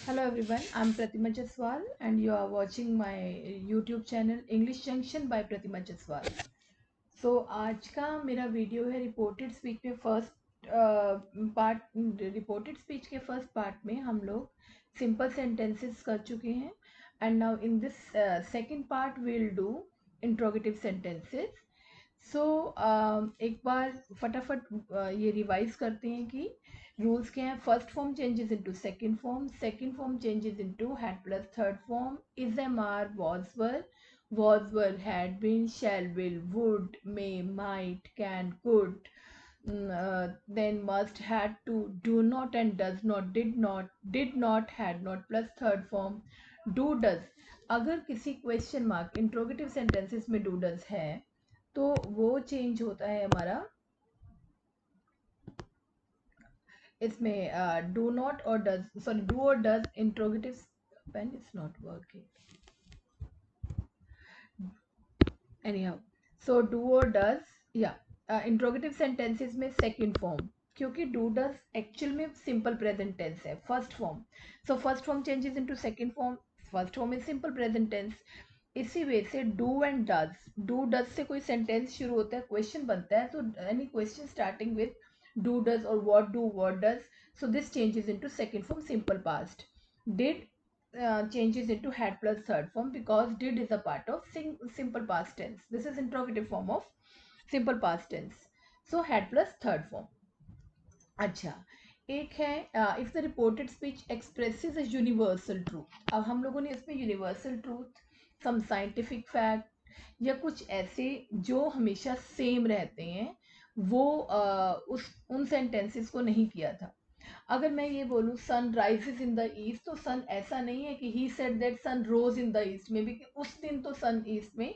Hello everyone, I'm Pratima Jaswal and you are watching my YouTube channel English Junction by Pratima Jaswal. So आज का मेरा video है reported speech में first part. Reported speech के first part में हम लोग सिंपल सेंटेंसेस कर चुके हैं and now in this second part will do interrogative sentences. So एक बार फटाफट ये रिवाइज करते हैं कि रूल्स क्या हैं। First form changes into second form changes into had plus third form is am are was were had been shall will would may might can could then must had to do not and does not did not had not plus third form do does। अगर किसी question mark interrogative sentences में do does है तो वो change होता है हमारा इसमें डू नॉट और डज सॉरी डू और does interrogative pen is not working anyhow. So do और डज या इंट्रोगेटिव सेंटेंसेस में सेकेंड फॉर्म क्योंकि डू डज एक्चुअल में सिंपल प्रेजेंट टेंस है first form. So first form changes into second form. First form is simple present tense. इसी वे से do does से कोई सेंटेंस शुरू होता है क्वेश्चन बनता है तो any question starting with do does और what does so this changes into second form simple past. Did changes into had plus third form because did is a part of simple past tense. This is interrogative form of simple past tense. So had plus third form. अच्छा, एक है if the reported speech expresses a universal truth. अब हम लोगों ने इसमें universal truth, some scientific fact या कुछ ऐसे जो हमेशा सेम रहते हैं वो उस उन सेंटेंसेस को नहीं किया था। अगर मैं ये बोलूँ sun rises in the east तो सन ऐसा नहीं है कि he said that sun rose in the east में भी उस दिन तो सन ईस्ट में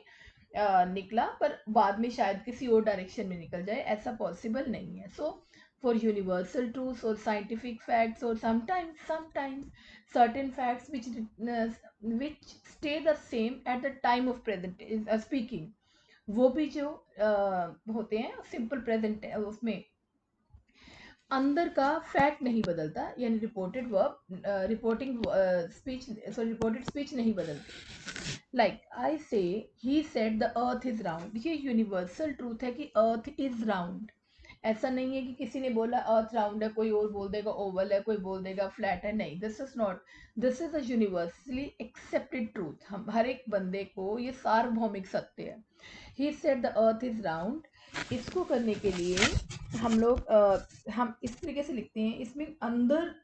निकला पर बाद में शायद किसी और डायरेक्शन में निकल जाए, ऐसा पॉसिबल नहीं है। सो for universal truths or scientific facts or sometimes certain facts which stay the same at the time of present speaking वो भी जो होते हैं सिंपल प्रेजेंट उसमें अंदर का फैक्ट नहीं बदलता, यानी रिपोर्टेड स्पीच नहीं बदलती। लाइक आई से he said the earth is round, ये यूनिवर्सल ट्रूथ है कि अर्थ इज राउंड। ऐसा नहीं है कि किसी ने बोला अर्थ राउंड है कोई और बोल देगा ओवल है कोई बोल देगा फ्लैट है, नहीं, this is not, this is a universally accepted truth. हम हर एक बंदे को ये सार्वभौमिक सत्य है। He said the earth is round, इसको करने के लिए हम लोग हम इस तरीके से लिखते हैं, इसमें अंदर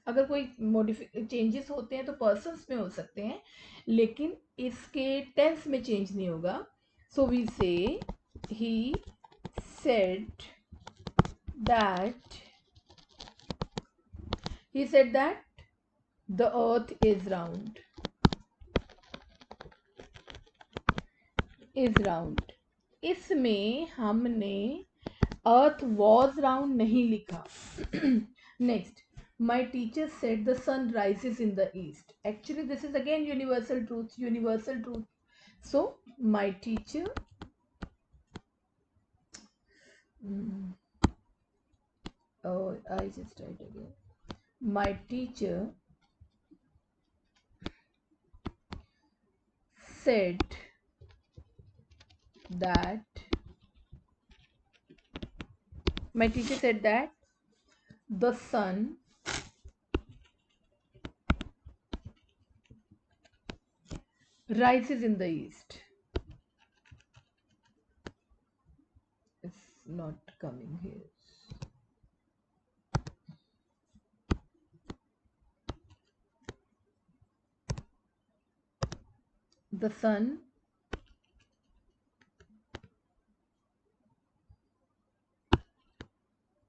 अगर कोई मॉडिफिक चेंजेस होते हैं तो पर्सन्स में हो सकते हैं लेकिन इसके टेंस में चेंज नहीं होगा। So we say he said that the earth is round इसमें हमने अर्थ वॉज राउंड नहीं लिखा। Next, my teacher said the sun rises in the east, actually this is again universal truth. So my teacher I just write again. My teacher said that the sun rises in the east. It's not coming here. The sun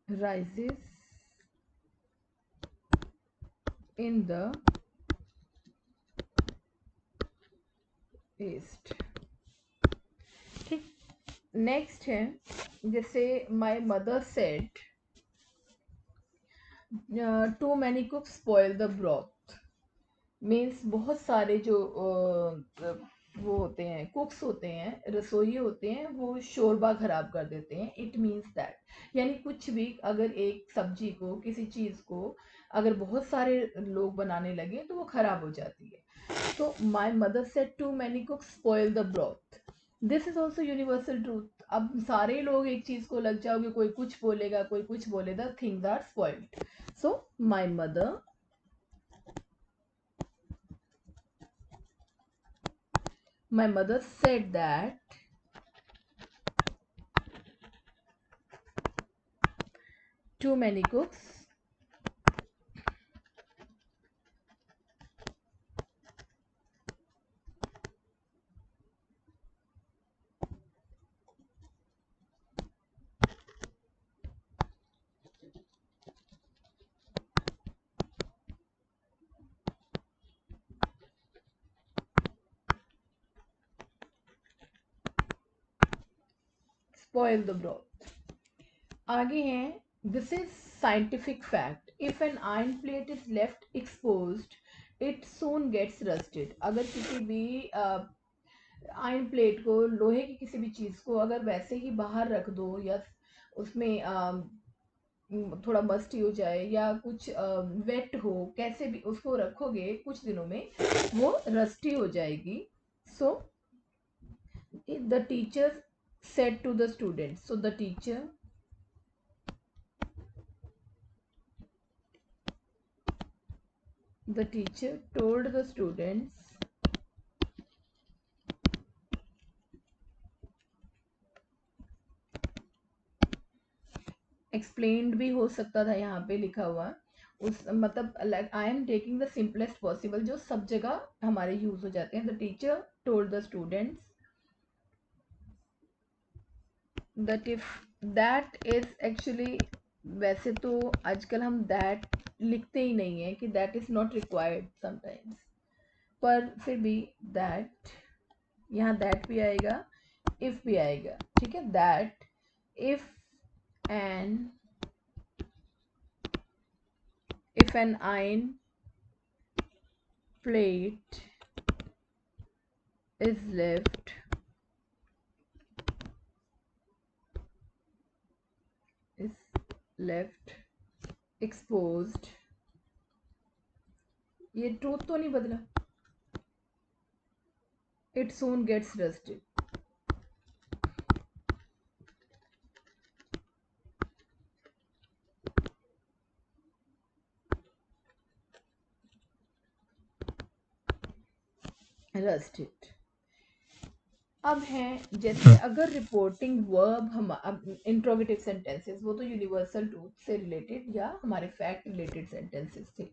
rises in the east। ठीक, next है जैसे my mother said too many cooks spoil the broth, means बहुत सारे जो वो होते हैं, कुक्स होते हैं, रसोई होते हैं, वो शोरबा खराब कर देते हैं। इट मीन्स दैट यानी कुछ भी, अगर एक सब्जी को, किसी चीज को अगर बहुत सारे लोग बनाने लगे तो वो खराब हो जाती है। तो my mother said too many cooks spoil the broth. This is also universal truth. अब सारे लोग एक चीज को लग जाओगे, कोई कुछ बोलेगा, कोई कुछ बोलेगा, things are spoiled. So my mother my mother said that too many cooks spoil the broth. आगे हैं, this is scientific fact. If an iron plate is left exposed, it soon gets rusted. अगर किसी भी iron plate को, लोहे की किसी भी चीज को अगर वैसे ही बाहर रख दो, या उसमें थोड़ा मस्टी हो जाए या कुछ वेट हो, कैसे भी उसको रखोगे कुछ दिनों में वो रस्टी हो जाएगी. सो the teacher said to the students, so the teacher told the students, explained भी हो सकता था यहाँ पे लिखा हुआ, उस मतलब like I am taking the simplest possible जो सब जगह हमारे यूज हो जाते हैं. the teacher told the students that if that is actually, वैसे तो आजकल हम that लिखते ही नहीं है कि that is not required sometimes, पर फिर भी that, यहाँ that भी आएगा, if भी आएगा, ठीक है. that an if an iron plate is left exposed, ये ट्रूथ तो नहीं बदला, it soon gets rusted. rusted. अब है जैसे अगर रिपोर्टिंग वर्ब, हम इंट्रोगेटिव सेंटेंसेस, वो तो यूनिवर्सल ट्रूथ से रिलेटेड या हमारे फैक्ट रिलेटेड सेंटेंसेस थे.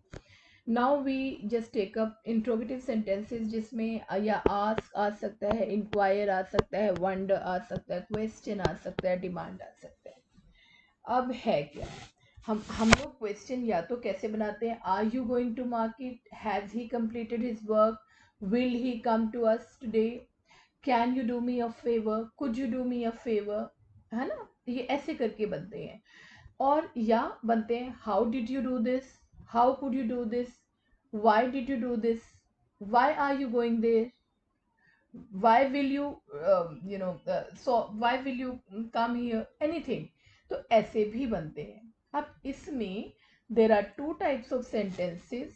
Now we just take up interrogative sentences जिसमें या आस्क आ सकता है, इंक्वायर आ सकता है, वंडर आ सकता है, क्वेश्चन आ सकता है, डिमांड आ सकता है. अब है क्या, हम लोग क्वेश्चन या तो कैसे बनाते हैं, are you going to market, has he completed his work, will he come to us today, can you do me a favour, could you do me a favour, है ना. ये ऐसे करके बनते हैं. और या बनते हैं, how did you do this, how could you do this, why did you do this, why are you going there, why will you so why will you come here, anything. तो ऐसे भी बनते हैं. अब इसमें there are two types of sentences.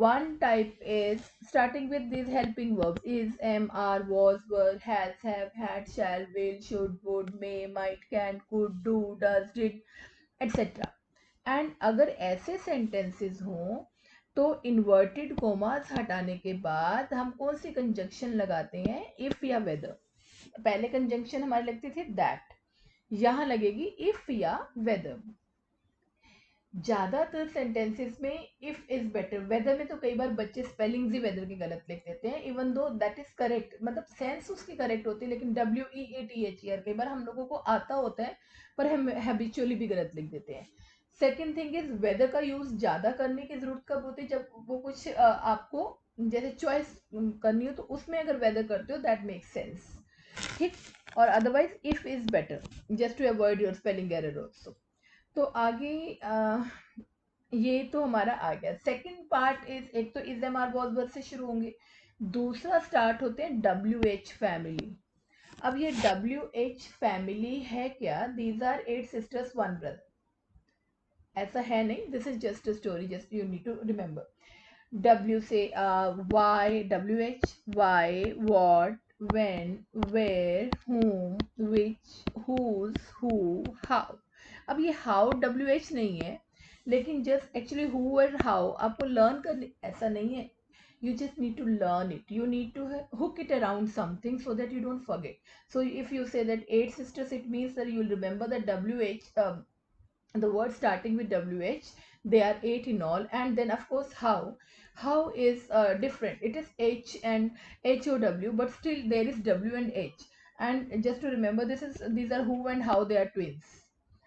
One type is starting with these helping verbs, is, am, are, was, were, has, have, had, shall, will, should, would, may, might, can, could, do, does, did, etc. And अगर ऐसे sentences हों तो inverted commas हटाने के बाद हम कौन सी conjunction लगाते हैं, इफ या वेदर. पहले कंजंक्शन हमारे लगते थे दैट, यहां लगेगी इफ या वेदर. ज्यादातर सेंटेंसेस में इफ इज बेटर. वेदर में तो कई बार बच्चे स्पेलिंग्स ही वेदर के गलत लिख देते हैं, even though that is correct, मतलब सेंस उसकी करेक्ट होती है, लेकिन WEATHER कई बार हम लोगों को आता होता है पर हम हैबिचुअली भी गलत लिख देते हैं. सेकेंड थिंग इज वेदर का यूज ज्यादा करने की जरूरत कब होती है, जब वो कुछ आपको जैसे चॉइस करनी हो, तो उसमें अगर वेदर करते हो दैट मेक्स सेंस, ठीक. और otherwise if is better, just to avoid your spelling error also. तो आगे ये तो हमारा आ गया. सेकंड पार्ट इज, एक तो is am are was were से शुरू होंगे, दूसरा स्टार्ट होते हैं WH फैमिली। अब ये WH फैमिली है क्या? दीज आर 8 सिस्टर्स 1 ब्रदर, ऐसा है नहीं, this is just a story, just you need to remember. W से why, WH, why, what, when, where, whom, which, whose, who, how। अब ये how WH नहीं है, लेकिन जस्ट एक्चुअली who और how आपको लर्न करने, ऐसा नहीं है, you just need to learn it, you need to hook it around something so that you don't forget. So if you say that 8 sisters, it means that you will remember that WH, the word starting with WH, they are 8 in all. And then of course how is different, it is H and HOW, but still there is W and H। and just to remember, these are who and how, they are twins।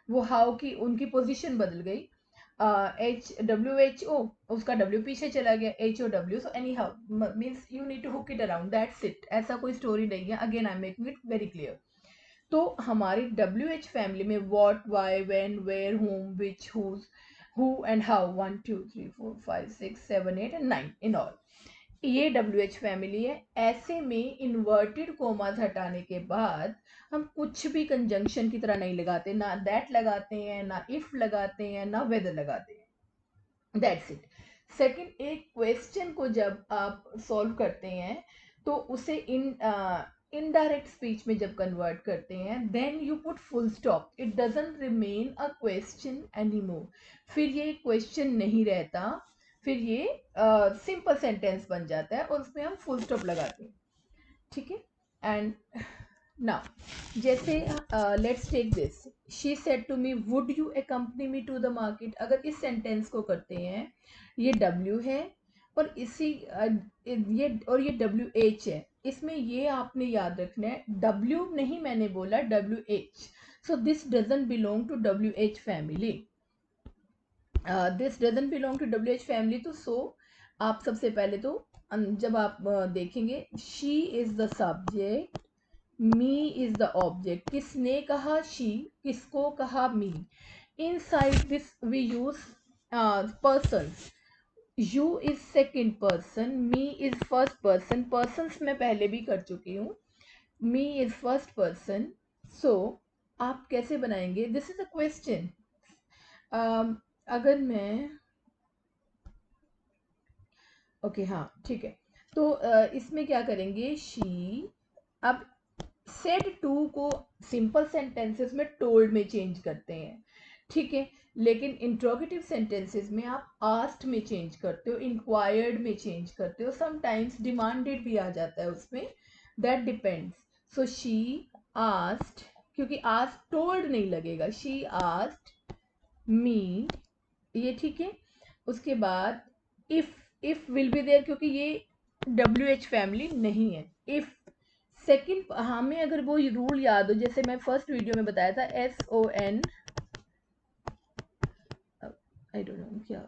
वो how की उनकी position बदल गई, WHO, उसका W पीछे चला गया, HOW, so anyhow means you need to hook it around, that's it, ऐसा कोई स्टोरी नहीं है, again I am making it very clear. तो हमारी WH फैमिली में what, why, when, where, whom, which, whose, who and how, 1 2 3 4 5 6 7 8 and 9 in all, ये WH family है। ऐसे में इन्वर्टेड कोमास हटाने के बाद हम कुछ भी कंजंक्शन की तरह नहीं लगाते, ना दैट लगाते हैं, ना इफ लगाते हैं, ना वेदर लगाते हैं, दैट्स इट। सेकंड, एक क्वेश्चन को जब आप सॉल्व करते हैं तो उसे इनडायरेक्ट स्पीच में जब कन्वर्ट करते हैं, then you put full stop, it doesn't remain a question anymore. फिर ये क्वेश्चन नहीं रहता, फिर ये सिंपल सेंटेंस बन जाता है और उसमें हम फुल स्टॉप लगाते हैं, ठीक है। एंड नाउ जैसे let's take this, she said to me would you accompany me to the market. अगर इस सेंटेंस को करते हैं, ये W है और इसी ये WH है, इसमें ये आपने याद रखना है, W नहीं मैंने बोला, WH। So this doesn't belong to WH family, this doesn't belong to WH family. तो सो आप सबसे पहले तो जब आप देखेंगे, she is the subject, me is the object. किसने कहा शी, किसको कहा me. Inside this we use persons, you is second person, me is first person, persons मैं पहले भी कर चुकी हूँ, me is first person. So आप कैसे बनाएंगे, दिस इज अ क्वेश्चन। अगर मैं ओके हाँ ठीक है, तो इसमें क्या करेंगे, शी, अब सेड टू को सिंपल सेंटेंसेस में टोल्ड में चेंज करते हैं, ठीक है, लेकिन इंट्रोगेटिव सेंटेंसेस में आप आस्क्ड में चेंज करते हो, इंक्वायर्ड में चेंज करते हो, समटाइम्स डिमांडेड भी आ जाता है उसमें, that depends. So she asked, क्योंकि आस्क्ड टोल्ड नहीं लगेगा, शी आस्क्ड मी, ये ठीक है। उसके बाद इफ विल बी देयर, क्योंकि ये WH फैमिली नहीं है, इफ सेकंड, हमें अगर वो रूल याद हो, जैसे मैं फर्स्ट वीडियो में बताया था, SON, आई डोंट नो क्या,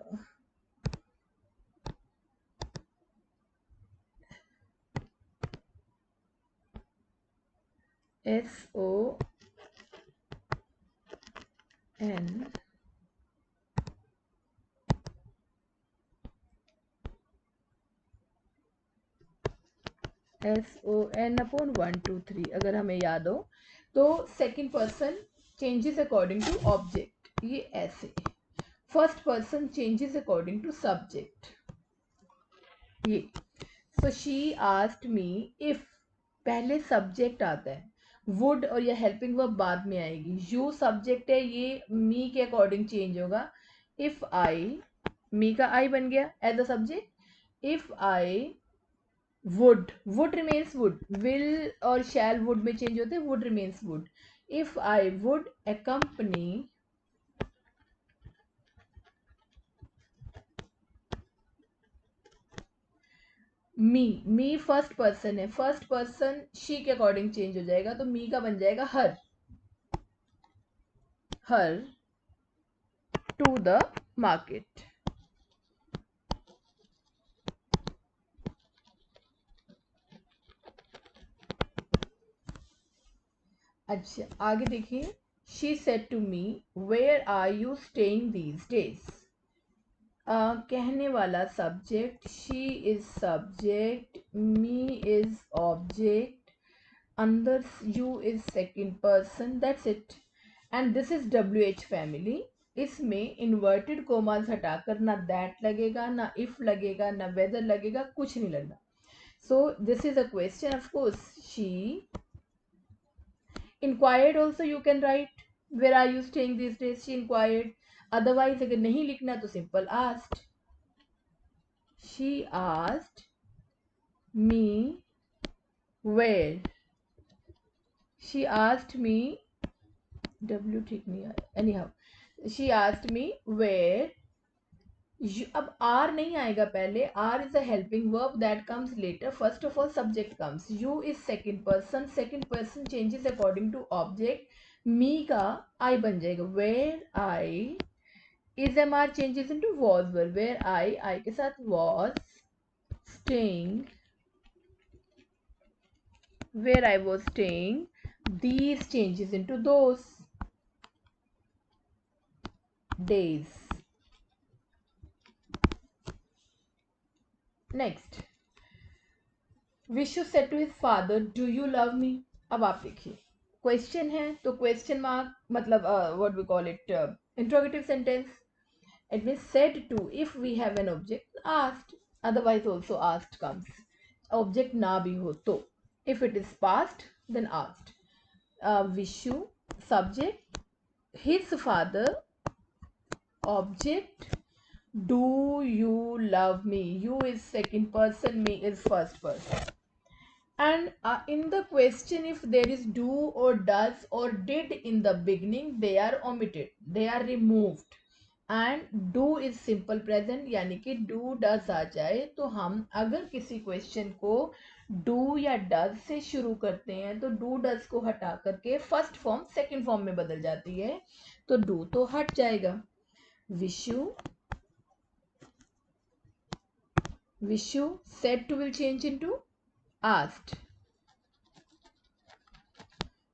SON, SON अपॉन 1 2 3, अगर हमें याद हो तो second person changes according to object, ये ऐसे, first person changes according to subject, ये। So she asked me if, पहले सब्जेक्ट आता है, वुड और या हेल्पिंग वर्ब बाद में आएगी, यू सब्जेक्ट है, ये मी के अकॉर्डिंग चेंज होगा। इफ आई, मी का आई बन गया as a subject, if I would remains would, will और शैल वुड में चेंज होते हैं, would remains would. If I would accompany me first person है, फर्स्ट पर्सन शी के अकॉर्डिंग चेंज हो जाएगा, तो मी का बन जाएगा हर टू द मार्केट। अच्छा आगे देखिए, she said to me where are you staying these days, कहने वाला subject, she is subject, me is object, अंदर you is second person, that's it. And this is WH family. इसमें inverted commas हटाकर ना that लगेगा, ना if लगेगा, ना वेदर लगेगा, कुछ नहीं लगना। So this is a question, of course she inquired also you can write, where are you staying these days, she inquired। otherwise अगर नहीं लिखना तो simple asked, she asked me where, she asked me, w ठीक नहीं आया, anyhow she asked me where you, अब are नहीं आएगा पहले, are is a helping verb that comes later, first of all subject comes, you is second person changes according to object, me का I बन जाएगा, where I is am are changes into was were, where I के साथ was staying, where I was staying, these changes into those days। Next, Vishu said to his father do you love me. अब आप देखिए, question है तो question mark मतलब what we call it, interrogative sentence. It means said to, if we have an object asked, otherwise also asked comes, object ना भी हो तो, if it is past then asked. Vishu subject, his father object, do you love me, you is second person, me is first person। And in the question, if there is do or does or did in the beginning, they are omitted, they are removed। and do is simple present, यानी कि do does आ जाए तो हम अगर किसी question को do या does से शुरू करते हैं तो do does को हटा करके फर्स्ट फॉर्म सेकंड फॉर्म में बदल जाती है, तो do तो हट जाएगा। Vishu said to will change into asked।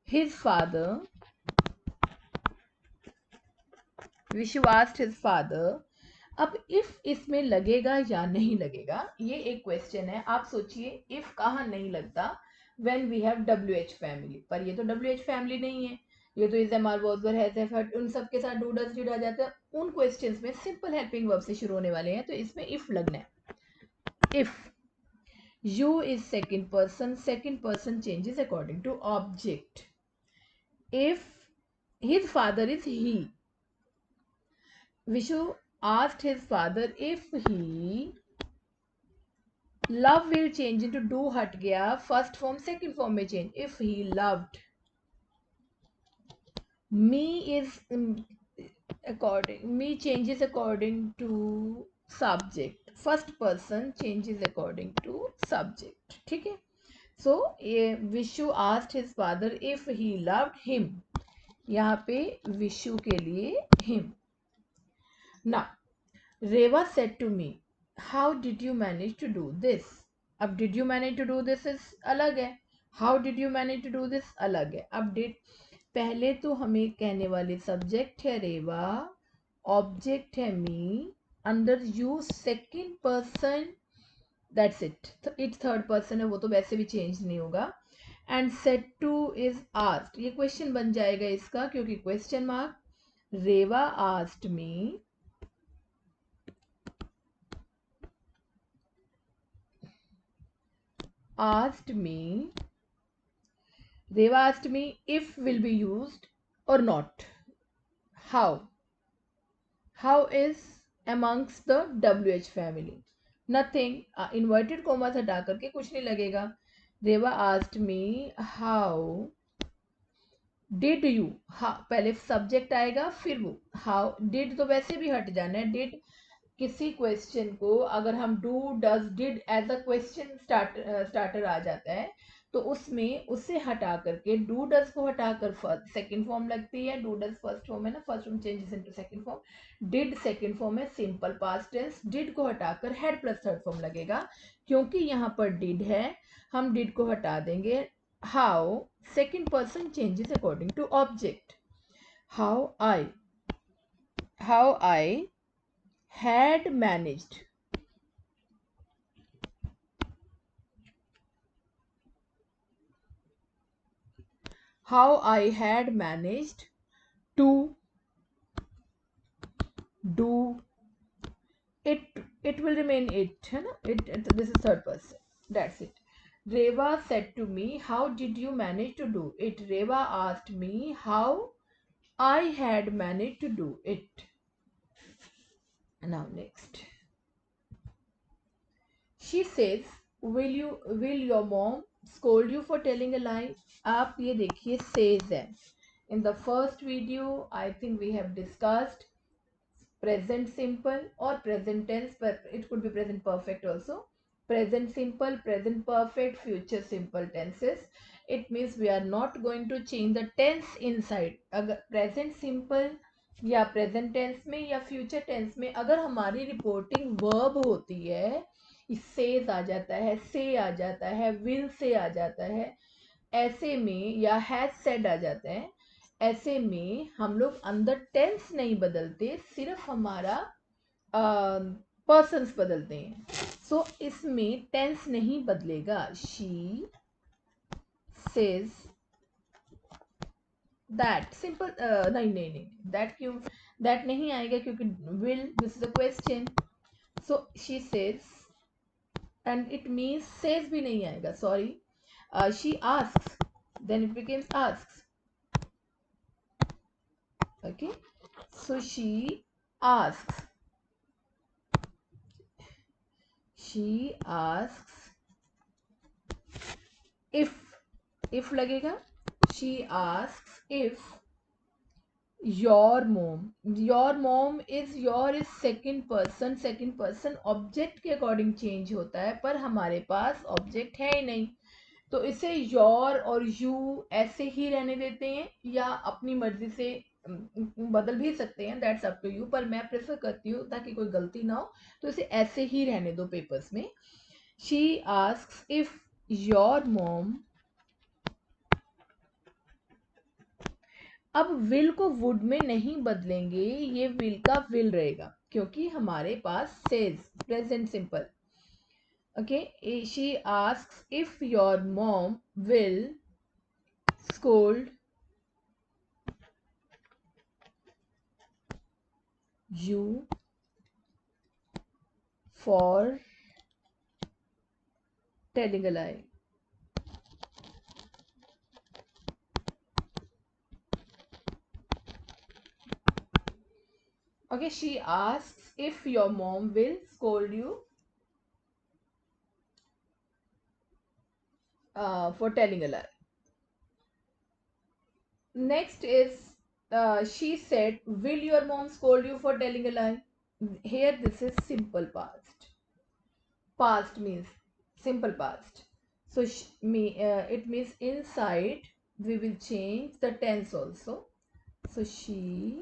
His father, Vishu asked his father। अब इफ इसमें लगेगा या नहीं लगेगा, ये एक क्वेश्चन है। आप सोचिए इफ कहाँ नहीं लगता, when we have WH family, पर ये तो WH फैमिली नहीं है, ये तो is am are was were has have had, उन सब के साथ डू डज डिड आ जाता है। उन क्वेश्चंस में सिंपल हेल्पिंग वर्ब से शुरू होने वाले हैं, तो इसमें इफ लगना है। If you is second person changes according to object, if his father is he, Vishu asked his father if he, love will change into do हट गया, फर्स्ट फॉर्म सेकंड फॉर्म में change, if he loved, me is me changes according to subject, first person changes according to subject, ठीक है। So Vishu asked his father if he loved him, यहाँ पे विशु के लिए him. ना, Reva said to me how did you manage to do this. अब did you manage to do this is अलग है, how did you manage to do this अलग है। अब डिड, पहले तो हमें कहने वाले सब्जेक्ट है रेवा, ऑब्जेक्ट है मी, अंदर you second person, that's it, it third person है, वो तो वैसे भी चेंज नहीं होगा। And said to is asked, ये क्वेश्चन बन जाएगा इसका, क्योंकि question mark, Reva asked me, Reva asked me if will be used और not, how is amongst the WH family, nothing, inverted commas हटा करके कुछ नहीं लगेगा। Reva asked me how did you, पहले सब्जेक्ट आएगा फिर वो, हाउ डिड तो वैसे भी हट जाना है। डिड, किसी क्वेश्चन को अगर हम do does did as a question starter आ जाता है तो उसमें उसे हटा करके डू डज को हटाकर सेकंड फॉर्म लगती है, डू डज फर्स्ट फॉर्म है ना, first form changes into second form, did second form है सिंपल पास्ट टेंस, डिड को हटाकर हैड प्लस थर्ड फॉर्म लगेगा, क्योंकि यहाँ पर डिड है हम डिड को हटा देंगे। How second person changes according to object, how I had managed. How I had managed to do it. It will remain it, है ना? This is third person. That's it. Reva said to me, how did you manage to do it? Reva asked me how I had managed to do it. Now next. She says, will your mom scold you for telling a lie? आप ये देखिए says है. In the first video, I think we have discussed present simple or present tense, but it could be present perfect also. Present simple, present perfect, future simple tenses. It means we are not going to change the tense inside. अगर present simple या present tense में या future tense में अगर हमारी reporting verb होती है, says आ जाता है, say आ जाता है, will say आ जाता है, ऐसे में या has said आ जाता है, ऐसे में हम लोग अंदर टेंस नहीं बदलते, सिर्फ हमारा पर्सन्स बदलते हैं. सो इसमें टेंस नहीं बदलेगा. She says that. सिंपल नहीं नहीं नहीं, दैट क्यों, दैट नहीं आएगा क्योंकि will, this is a question. So she says, and it means says भी नहीं आएगा, sorry. She asks, then it becomes asks. Okay, so she asks, if लगेगा. She asks if your mom is second person object के according change होता है, पर हमारे पास object है ही नहीं, तो इसे योर और यू ऐसे ही रहने देते हैं, या अपनी मर्जी से बदल भी सकते हैं, दैट्स अप टू यू, पर मैं प्रेफर करती हूँ ताकि कोई गलती ना हो, तो इसे ऐसे ही रहने दो पेपर्स में. She asks if your mom. अब विल को वुड में नहीं बदलेंगे, ये विल का विल रहेगा क्योंकि हमारे पास says present simple. Okay, she asks if your mom will scold you for telling a lie. Okay, she asks if your mom will scold you for telling a lie. Next is she said, will your mom scold you for telling a lie? Here this is simple past. Past means simple past. So it means inside we will change the tense also. So she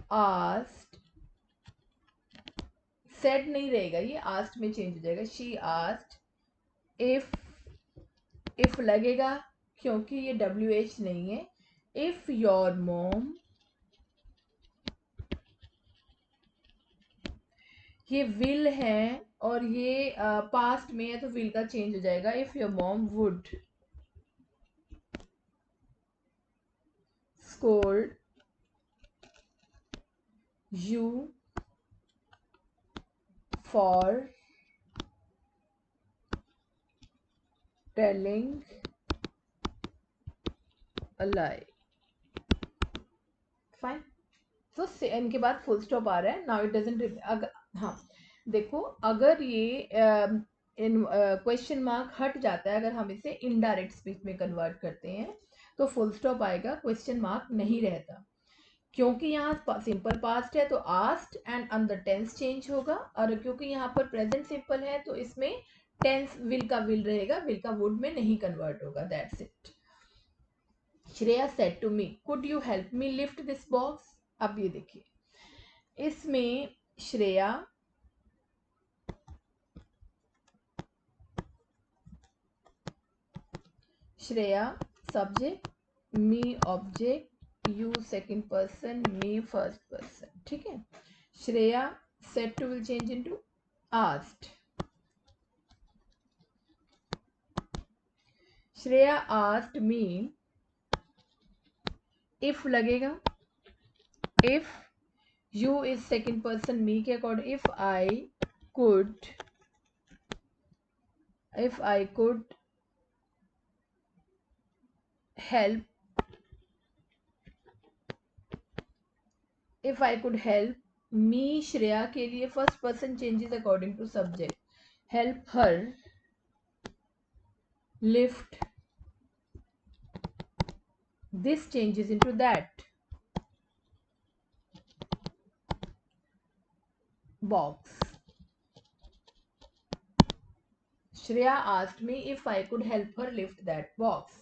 asked, said नहीं रहेगा, ये asked में change हो जाएगा. She asked if लगेगा क्योंकि ये WH नहीं है. If your mom, ये will है और ये past में है तो will का change हो जाएगा. If your mom would scold you for telling a lie. Fine. तो इनके बाद फुल स्टॉप आ रहा है. Now it doesn't. हाँ देखो, अगर ये इन क्वेश्चन मार्क हट जाता है, अगर हम इसे इनडायरेक्ट स्पीच में कन्वर्ट करते हैं तो फुल स्टॉप आएगा, क्वेश्चन मार्क नहीं रहता, क्योंकि यहाँ सिंपल पास्ट है तो आस्क्ड एंड अंदर टेंस चेंज होगा, और क्योंकि यहाँ पर प्रेजेंट सिंपल है तो इसमें टेंस विल का विल रहेगा, विल का वुड में नहीं कन्वर्ट होगा. That's it. Shreya said to me, could you help me lift this box. अब ये देखिए, इसमें Shreya subject, me object, you second person, me first person. ठीक है. Shreya said to will change into asked. Shreya asked me if लगेगा, if you is second person me के according, if I could help, if I could help me Shreya के लिए first person changes according to subject, help her lift this changes into that box. Shreya asked me if I could help her lift that box.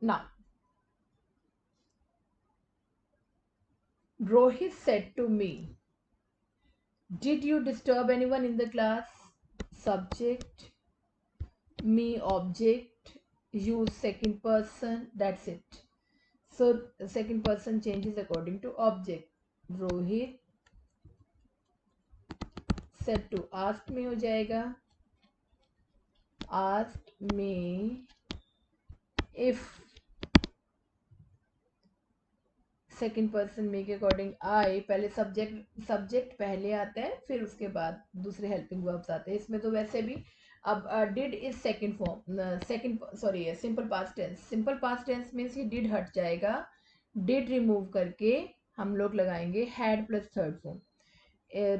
Now, Rohit said to me, did you disturb anyone in the class? Subject, me object, you second person, that's it. So second person changes according to object. Rohit said to ask me हो जाएगा, asked me if second person me के according आई, पहले subject पहले आता है, फिर उसके बाद दूसरे हेल्पिंग वर्ब्स आते हैं. इसमें तो वैसे भी अब did is second form, simple past tense. Simple past tense means ये डिड हट जाएगा, डिड रिमूव करके हम लोग लगाएंगे had plus third form.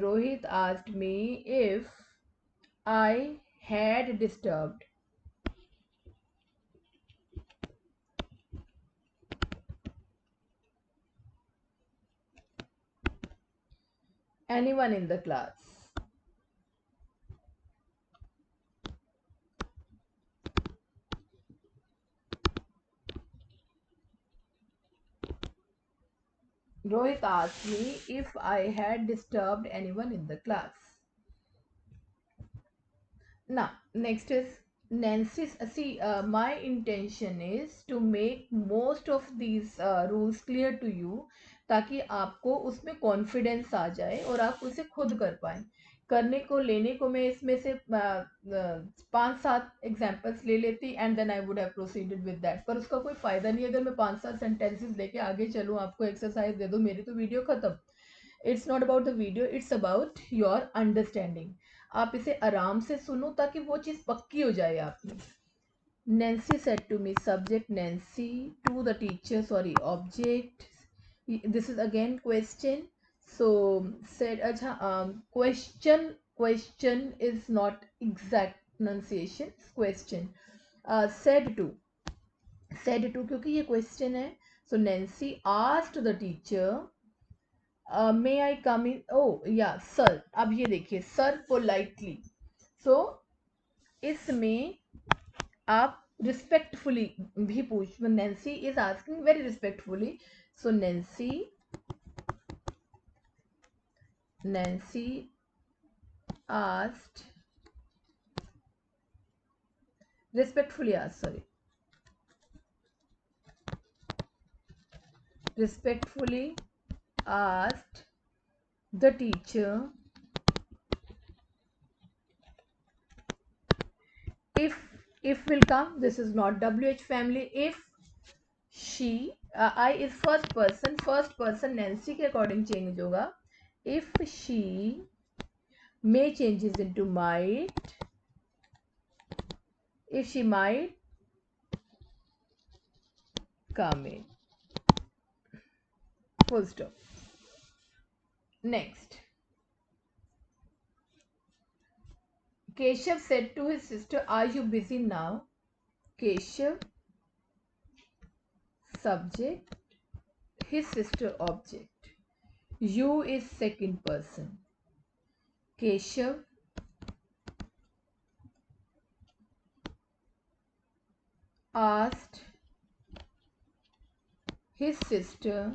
Rohit asked me if I had disturbed anyone in the class. Rohit asked me if I had disturbed anyone in the class. Now, next is Nancy. See, my intention is to make most of these rules clear to you, ताकि आपको उसमें confidence आ जाए और आप उसे खुद कर पाए. करने को लेने को मैं इसमें से 5-7 एग्जाम्पल्स ले लेती and then I would have proceeded with that, पर उसका कोई फायदा नहीं अगर मैं 5-7 सेंटेंसेस लेके आगे चलूँ, आपको एक्सरसाइज दे दूँ, मेरी तो वीडियो खत्म. It's not about the video, it's about your understanding. आप इसे आराम से सुनो ताकि वो चीज़ पक्की हो जाए आप में. Nancy said to me, subject Nancy, to the teacher, sorry, object. This is again question. So said, अच्छा, question is not exact pronunciation. Question. Said to क्योंकि ये question है. So Nancy asked the teacher, मे आई कम इन, ओ या sir. अब ये देखिए, sir politely. सो इसमें आप रिस्पेक्टफुली भी पूछ, Nancy is asking very respectfully. So Nancy asked, respectfully asked, sorry, respectfully asked the teacher if will come, this is not WH family. If she, I is first person Nancy के according change होगा. if she may changes into might, if she might come in, full stop. Next, Keshav said to his sister, are you busy now? Keshav subject, his sister object. You is second person. Keshav asked his sister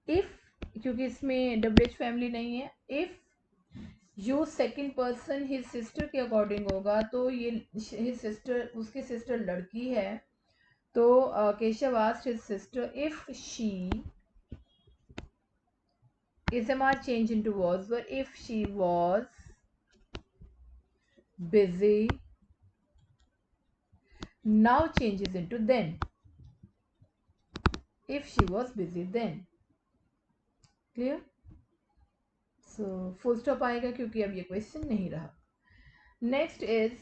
if, क्योंकि इसमें WH family नहीं है, if use second person his sister के according होगा, तो ये his sister, उसकी sister लड़की है, तो Keshav asked his sister if she SMR change into was, but if she was busy, now changes into then. If she was busy then. Clear? So full stop आएगा क्योंकि अब ये क्वेश्चन नहीं रहा. Next is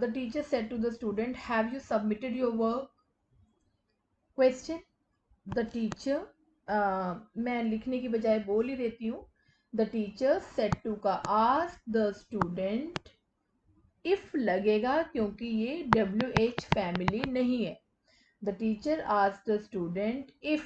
the teacher said to the student, have you submitted your work? Question. The teacher, मैं लिखने की बजाय बोल ही देती हूँ. The teacher said to का ask the student if लगेगा क्योंकि ये WH फैमिली नहीं है. The teacher asked the student if.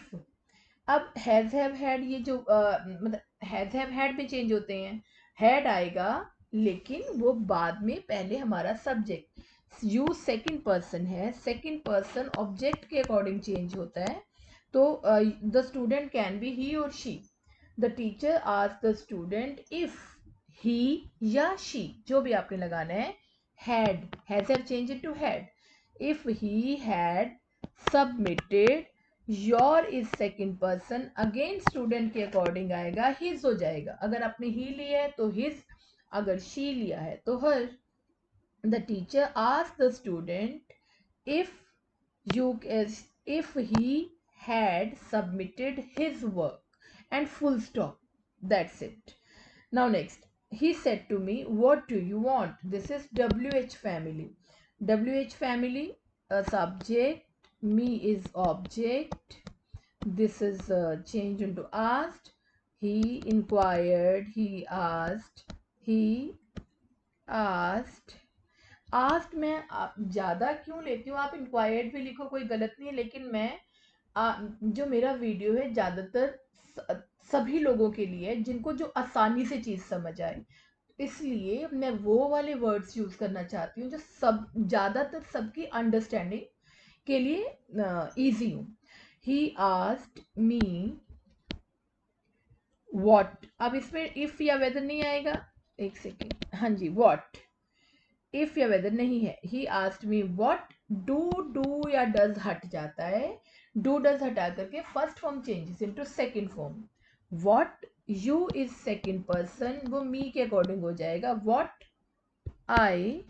अब हैज हैव हैड ये जो मतलब हैज हैव हैड में चेंज होते हैं, हैड आएगा लेकिन वो बाद में, पहले हमारा सब्जेक्ट यूज सेकंड पर्सन है, सेकंड पर्सन ऑब्जेक्ट के अकॉर्डिंग चेंज होता है, तो द स्टूडेंट कैन बी ही और she. The teacher asked the student if ही या शी, जो भी आपने लगाना है, had, has have change into had, if he had submitted, your is second person, again student के अकॉर्डिंग आएगा, हिज हो जाएगा. अगर आपने ही लिया है तो हिज, अगर शी लिया है तो her. The teacher asked the student if he had submitted his work and full stop. That's it. Now next, he said to me, what do you want? This is WH family. WH family, a subject, me is object, this is changed into asked, he inquired, he asked, asked मैं ज़्यादा क्यों लेती हूँ, आप inquired भी लिखो, कोई गलत नहीं है, लेकिन मैं जो मेरा वीडियो है ज़्यादातर सभी लोगों के लिए जिनको जो आसानी से चीज़ समझ आए, इसलिए मैं वो वाले वर्ड्स यूज़ करना चाहती हूँ जो सब ज़्यादातर सबकी अंडरस्टैंडिंग के लिए ईजी हो. ही आस्क्ड मी व्हाट. अब इसमें इफ या वेदर नहीं आएगा, एक सेकेंड, हाँ जी, व्हाट, इफ या वेदर नहीं है. He asked me what do या डज हट जाता है, डू डज हटा करके first form changes into second form. What you is second person, वो मी के अकॉर्डिंग हो जाएगा. What I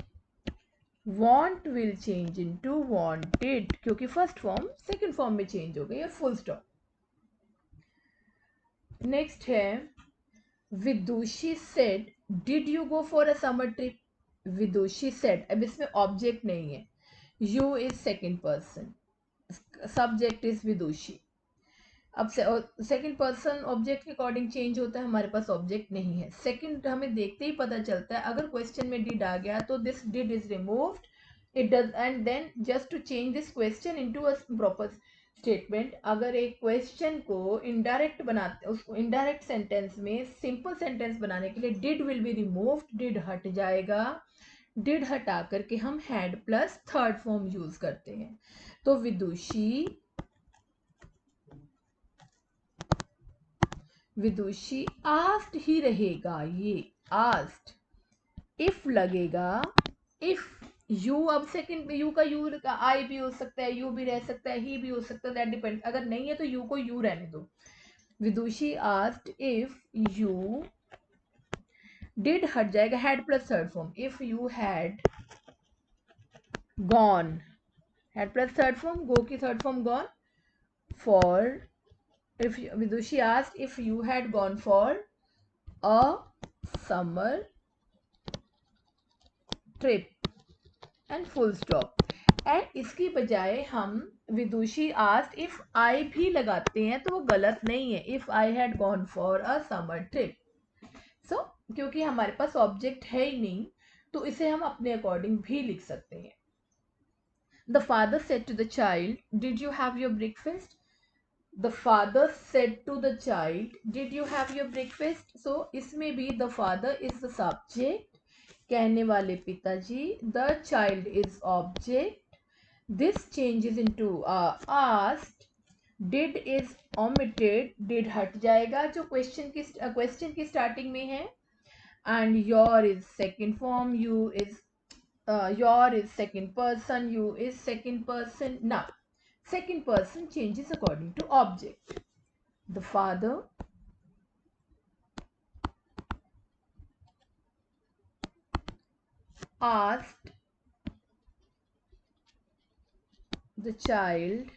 want will change into wanted क्योंकि फर्स्ट फॉर्म सेकंड फॉर्म में चेंज हो गई है. Full stop. नेक्स्ट है Vidushi said did you go for a summer trip. Vidushi said, अब इसमें ऑब्जेक्ट नहीं है, you is second person, subject is Vidushi. अब सेकंड पर्सन ऑब्जेक्ट के अकॉर्डिंग चेंज होता है, हमारे पास ऑब्जेक्ट नहीं है. सेकंड हमें देखते ही पता चलता है, अगर क्वेश्चन में डिड आ गया तो this did is removed, it does, and then just to change this question into a proper statement, अगर एक क्वेश्चन को इनडायरेक्ट बनाते, उसको इनडायरेक्ट सेंटेंस में सिंपल सेंटेंस बनाने के लिए did will be removed, did हट जाएगा. डिड हटा करके हम had plus third form use करते हैं. तो विदुषी आस्क्ड ही रहेगा, ये आस्क्ड. इफ लगेगा, इफ यू, अब सेकंड यू का यू का आई भी हो सकता है, यू भी रह सकता है, ही भी हो सकता है, दैट डिपेंड. अगर नहीं है तो यू को यू रहने दो. Vidushi asked if you, did हट जाएगा, had plus third form, if you had gone, had plus third form, go की third form gone, for, if Vidushi asked if you had gone for a summer trip and full stop. And इसकी बजाय हम विदुषी asked if I भी लगाते हैं तो वो गलत नहीं है. If I had gone for a summer trip. So क्योंकि हमारे पास ऑब्जेक्ट है ही नहीं तो इसे हम अपने अकॉर्डिंग भी लिख सकते हैं. The father said to the child did you have your breakfast. The father said to the child did you have your breakfast. So इसमें भी the father is the subject, कहने वाले पिताजी, the child is object, this changes into asked, did is omitted, did हट जाएगा जो question की starting में है. and your is second form, you is your is second person, you is second person. Now second person changes according to object. The father asked the child,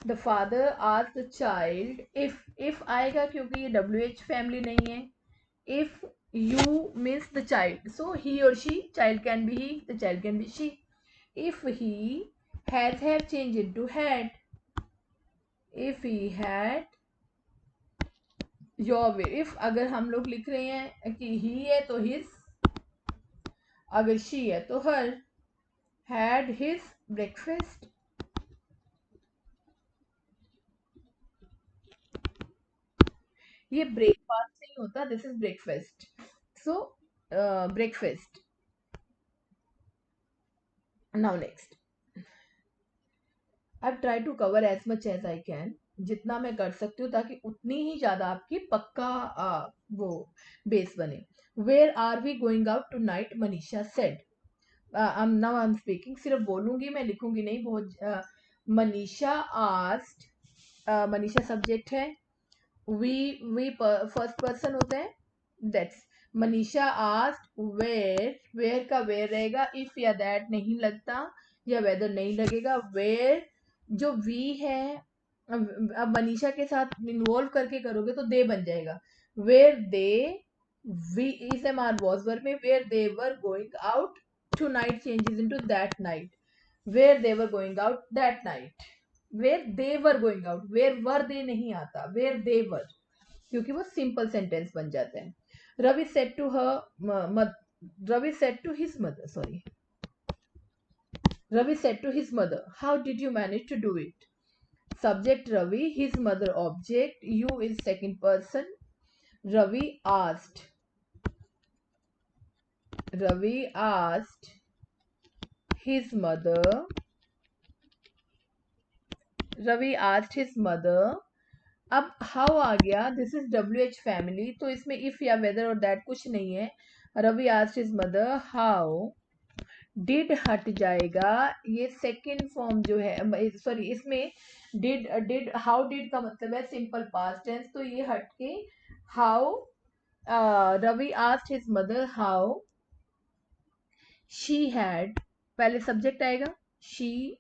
the father asked the child, if आएगा क्योंकि ये WH family नहीं है. If you means the child, so he or she, child can be he, the child can be she. If he has have changed into had. If he had your way. If अगर हम लोग लिख रहे हैं कि he है तो his, अगर she है तो her. Had his breakfast. ये ब्रेकफास्ट नहीं होता, this is breakfast. So breakfast. Now next, I try to cover as much as I can, जितना मैं कर सकती हूँ ताकि उतनी ही ज्यादा आपकी पक्का वो बेस बने. Where are we going out tonight, Manisha said. Now I am speaking, सिर्फ बोलूंगी मैं, लिखूंगी नहीं. बहुत मनीषा आस्क्ड, मनीषा सब्जेक्ट है, वी फर्स्ट पर्सन होते हैं. That's Manisha asked where. Where का वेयर रहेगा, इफ या दैट नहीं लगता या वेदर नहीं लगेगा. वेयर जो वी है, अब मनीषा के साथ इन्वॉल्व करके करोगे तो दे बन जाएगा. Where they, V is am are was verb में, where they were going out tonight changes into that night. Where they were going out that night. Where they were going out, where were they नहीं आता, where they वर, क्योंकि वो simple sentence बन जाते हैं. Ravi said to her, Ravi said to his mother, sorry, Ravi said to his mother, how did you manage to do it. Subject Ravi, his mother object, you is second person. Ravi asked. Ravi asked his mother. Ravi asked his mother. अब how आ गया, this is WH family, तो इसमें if या weather और that कुछ नहीं है. Ravi asked his mother how. Did हट जाएगा, ये सेकंड फॉर्म जो है, सॉरी इसमें डिड हाउ डिड का मतलब है सिंपल पास्ट टेंस, तो ये हट के how. Ravi asked his mother how she had, पहले सब्जेक्ट आएगा, शी.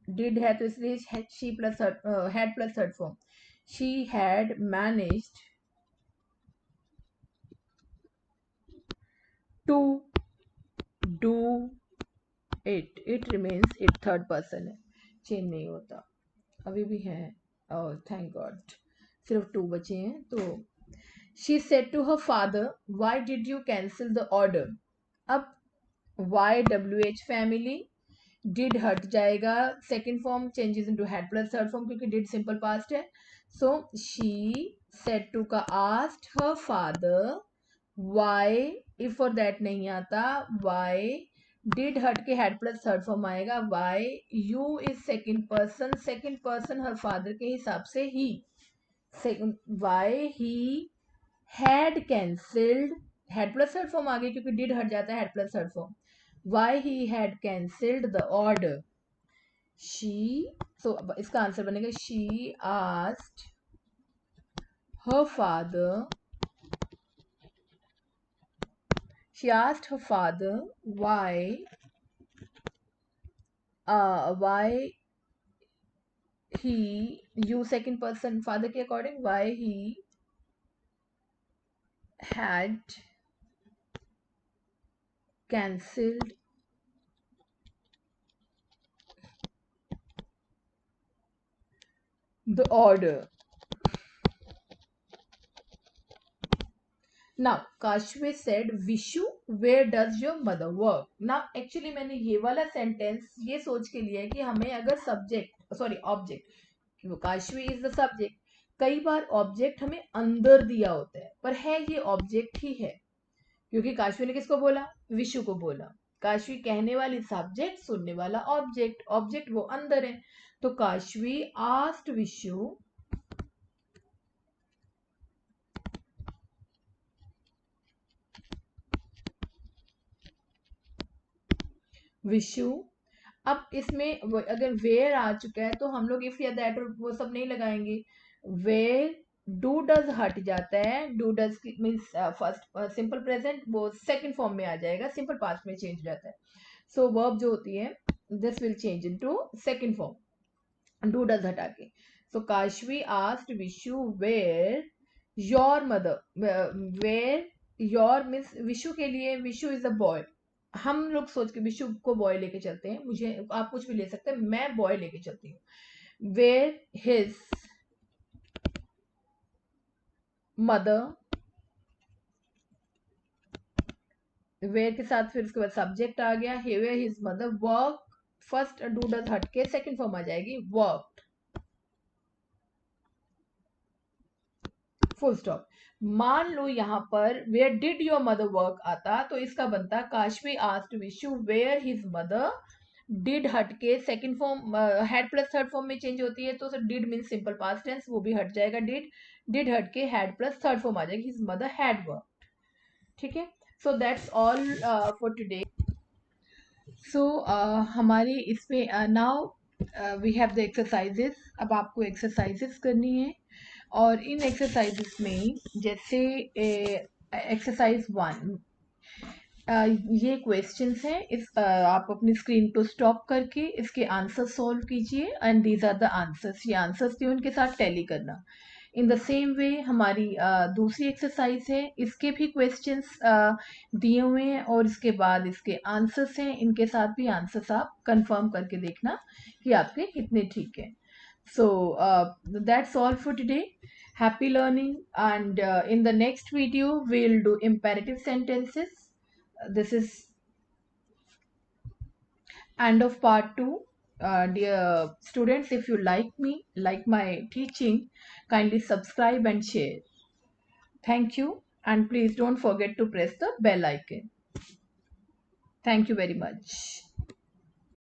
डिड है तो इसलिए she plus had plus third form. She had managed to do it. It remains, it third person है, चेंज नहीं होता, अभी भी है. और थैंक गॉड सिर्फ 2 बचे हैं. तो she said to her father why did you cancel the order. अब वाई WH फैमिली, डिड हट जाएगा, second form changes into had plus third form, क्योंकि डिड सिंपल पास्ट है. सो शी सेड टू का asked her father why, if और that नहीं आता, why. Did हट के हैड प्लस थर्ड फॉर्म आएगा, why. You is second person, second person her father के हिसाब से ही. Why he had cancelled, had plus third form आ गया क्योंकि डिड हट जाता है had plus third form. Why he had cancelled the order. She, तो इसका आंसर बनेगा she asked her father, she asked her father why he, you second person father के according, why he had cancelled the order. Now Kashvi said Vishu where does your mother work. Now actually मैंने ये वाला sentence ये सोच के लिया है कि हमें अगर subject, sorry object, Kashvi is the subject, कई बार ऑब्जेक्ट हमें अंदर दिया होता है, पर है ये ऑब्जेक्ट ही है, क्योंकि काशवी ने किसको बोला, विशु को बोला. काशवी कहने वाली सब्जेक्ट, सुनने वाला ऑब्जेक्ट, ऑब्जेक्ट वो अंदर है. तो Kashvi asked Vishu wish you. अब इसमें अगर वेयर आ चुका है तो हम लोग इफ या दैट वो सब नहीं लगाएंगे। वेयर डू डज हट जाता है, do does means first simple present, वो सेकंड फॉर्म में आ जाएगा, सिंपल पास्ट में चेंज हो जाता है। सो वर्ब जो होती है this will change into second form do does हटा के। So Kashvi asked Vishu where your mother, where your means Vishu के लिए विशु इज अ बॉय, हम लोग सोच के विशु को बॉय लेके चलते हैं, मुझे आप कुछ भी ले सकते हैं, मैं बॉय लेके चलती हूँ। वेयर हिज मदर, वेयर के साथ फिर उसके बाद सब्जेक्ट आ गया, where his mother work, first do does हट के सेकंड फॉर्म आ जाएगी वर्क, फुल स्टॉप। मान लो यहाँ पर where did your mother work आता तो इसका बनता Kashvi asked Vishu where his mother did हट के second form had plus third form में चेंज होती है, तो did mean simple past tense, वो भी हट जाएगा, डिड हट के हैड प्लस थर्ड फॉर्म आ जाएगी, हिज मदर हैड वर्क। ठीक है, so that's all for today. So हमारी इसमें now we have the exercises, अब आपको एक्सरसाइजेस करनी है, और इन एक्सरसाइजेस में जैसे एक्सरसाइज 1, ये क्वेश्चंस हैं, आप अपनी स्क्रीन को स्टॉप करके इसके आंसर सॉल्व कीजिए, and these are the answers, ये आंसर्स थे, उनके साथ टैली करना। इन द सेम वे हमारी दूसरी एक्सरसाइज है, इसके भी क्वेश्चंस दिए हुए हैं और इसके बाद इसके आंसर्स हैं, इनके साथ भी आंसर्स आप कंफर्म करके देखना कि आपके कितने ठीक है। So that's all for today. Happy learning, and in the next video we'll do imperative sentences. This is end of part 2. Dear students, if you like me, like my teaching, kindly subscribe and share. Thank you, and please don't forget to press the bell icon. Thank you very much.